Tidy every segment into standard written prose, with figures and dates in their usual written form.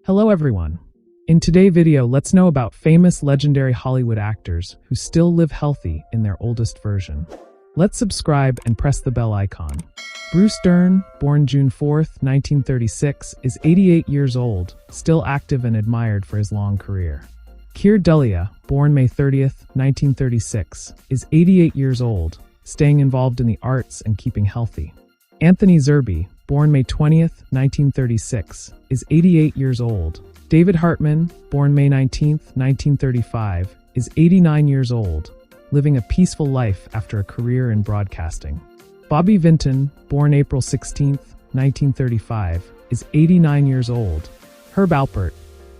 Hello everyone. In today's video, let's know about famous legendary Hollywood actors who still live healthy in their oldest version. Let's subscribe and press the bell icon. Bruce Dern, born June 4th, 1936, is 88 years old, still active and admired for his long career. Keir Dullea, born May 30th, 1936, is 88 years old, staying involved in the arts and keeping healthy. Anthony Zerbe, born May 20th, 1936, is 88 years old. David Hartman, born May 19th, 1935, is 89 years old, living a peaceful life after a career in broadcasting. Bobby Vinton, born April 16th, 1935, is 89 years old. Herb Alpert,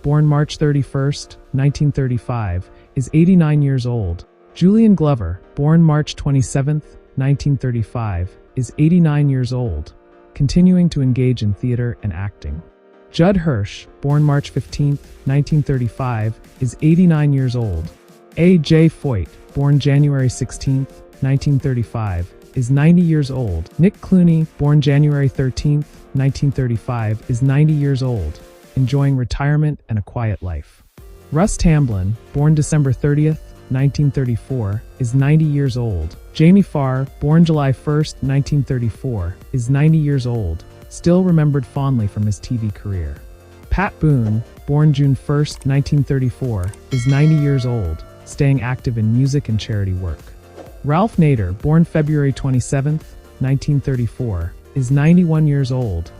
born March 31st, 1935, is 89 years old. Julian Glover, born March 27th, 1935, is 89 years old, continuing to engage in theater and acting. Judd Hirsch, born March 15, 1935, is 89 years old. A.J. Foyt, born January 16, 1935, is 90 years old. Nick Clooney, born January 13, 1935, is 90 years old, enjoying retirement and a quiet life. Russ Tamblyn, born December 30, 1934, is 90 years old. Jamie Farr, born July 1, 1934, is 90 years old, still remembered fondly from his TV career. Pat Boone, born June 1, 1934, is 90 years old, staying active in music and charity work. Ralph Nader, born February 27, 1934, is 91 years old.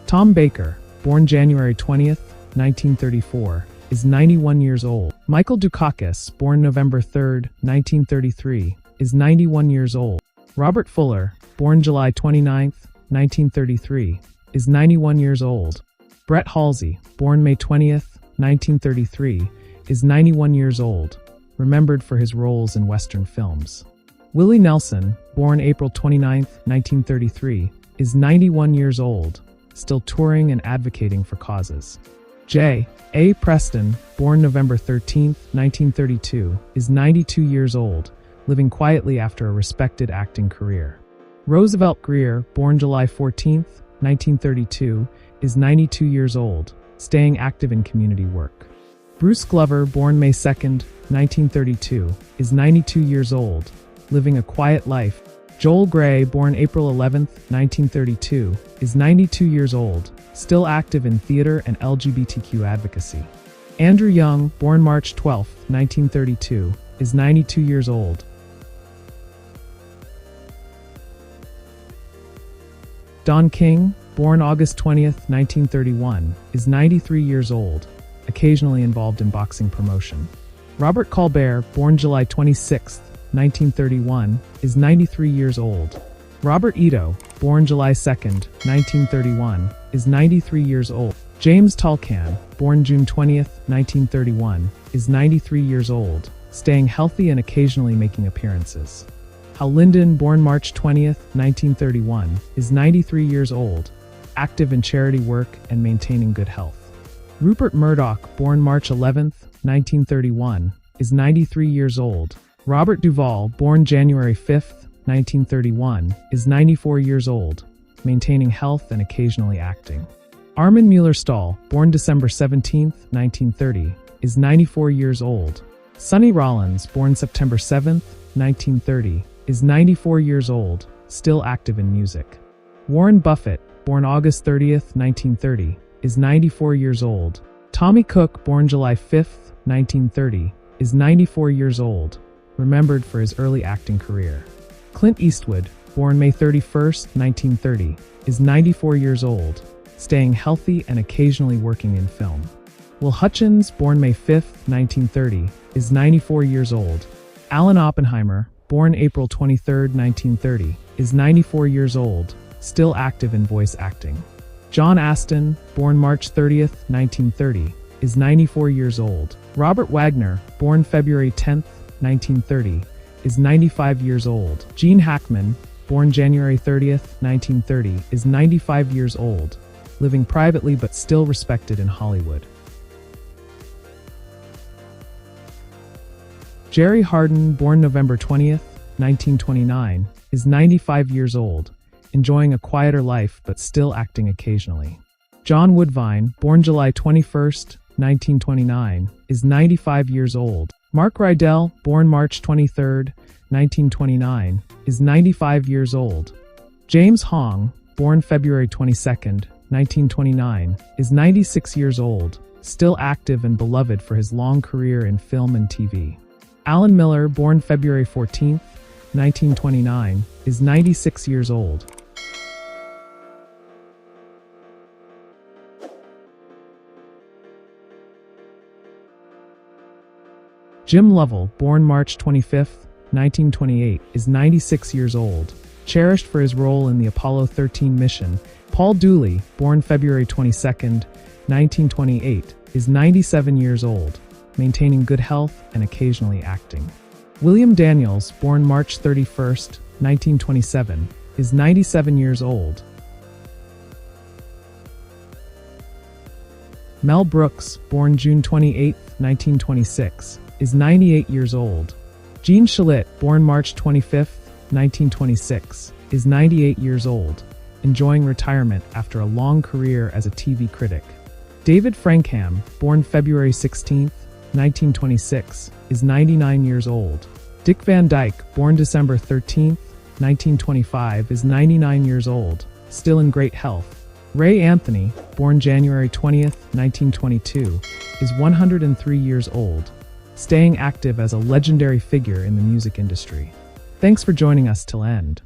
Tom Baker, born January 20, 1934, is 91 years old. Michael Dukakis, born November 3, 1933, is 91 years old. Robert Fuller, born July 29, 1933, is 91 years old. Brett Halsey, born May 20th, 1933, is 91 years old, remembered for his roles in Western films. Willie Nelson, born April 29, 1933, is 91 years old, still touring and advocating for causes. J. A. Preston, born November 13, 1932, is 92 years old, living quietly after a respected acting career. Roosevelt Grier, born July 14, 1932, is 92 years old, staying active in community work. Bruce Glover, born May 2, 1932, is 92 years old, living a quiet life. Joel Grey, born April 11, 1932, is 92 years old, still active in theater and LGBTQ advocacy. Andrew Young, born March 12, 1932, is 92 years old. Don King, born August 20, 1931, is 93 years old, occasionally involved in boxing promotion. Robert Colbert, born July 26, 1931, is 93 years old. Robert Ito, born July 2, 1931, is 93 years old. James Tolkan, born June 20, 1931, is 93 years old, staying healthy and occasionally making appearances. Hal Linden, born March 20, 1931, is 93 years old, active in charity work and maintaining good health. Rupert Murdoch, born March 11, 1931, is 93 years old. Robert Duvall, born January 5, 1931, is 94 years old, maintaining health and occasionally acting. Armin Mueller-Stahl, born December 17, 1930, is 94 years old. Sonny Rollins, born September 7, 1930, is 94 years old, still active in music. Warren Buffett, born August 30, 1930, is 94 years old. Tommy Cook, born July 5, 1930, is 94 years old, remembered for his early acting career. Clint Eastwood, born May 31, 1930, is 94 years old, staying healthy and occasionally working in film. Will Hutchins, born May 5, 1930, is 94 years old. Alan Oppenheimer, born April 23, 1930, is 94 years old, still active in voice acting. John Aston, born March 30, 1930, is 94 years old. Robert Wagner, born February 10, 1930, is 95 years old. Gene Hackman, born January 30, 1930, is 95 years old, living privately but still respected in Hollywood. Jerry Hardin, born November 20, 1929, is 95 years old, enjoying a quieter life but still acting occasionally. John Woodvine, born July 21st, 1929, is 95 years old. Mark Rydell, born March 23rd, 1929, is 95 years old. James Hong, born February 22nd, 1929, is 96 years old, still active and beloved for his long career in film and TV. Alan Miller, born February 14th, 1929, is 96 years old. Jim Lovell, born March 25th, 1928, is 96 years old, cherished for his role in the Apollo 13 mission. Paul Dooley, born February 22nd, 1928, is 97 years old, maintaining good health and occasionally acting. William Daniels, born March 31st, 1927, is 97 years old. Mel Brooks, born June 28, 1926, is 98 years old. Jean Shalit, born March 25th, 1926, is 98 years old, enjoying retirement after a long career as a TV critic. David Frankham, born February 16th, 1926, is 99 years old. Dick Van Dyke, born December 13th, 1925, is 99 years old, still in great health. Ray Anthony, born January 20th, 1922, is 103 years old, staying active as a legendary figure in the music industry. Thanks for joining us till end.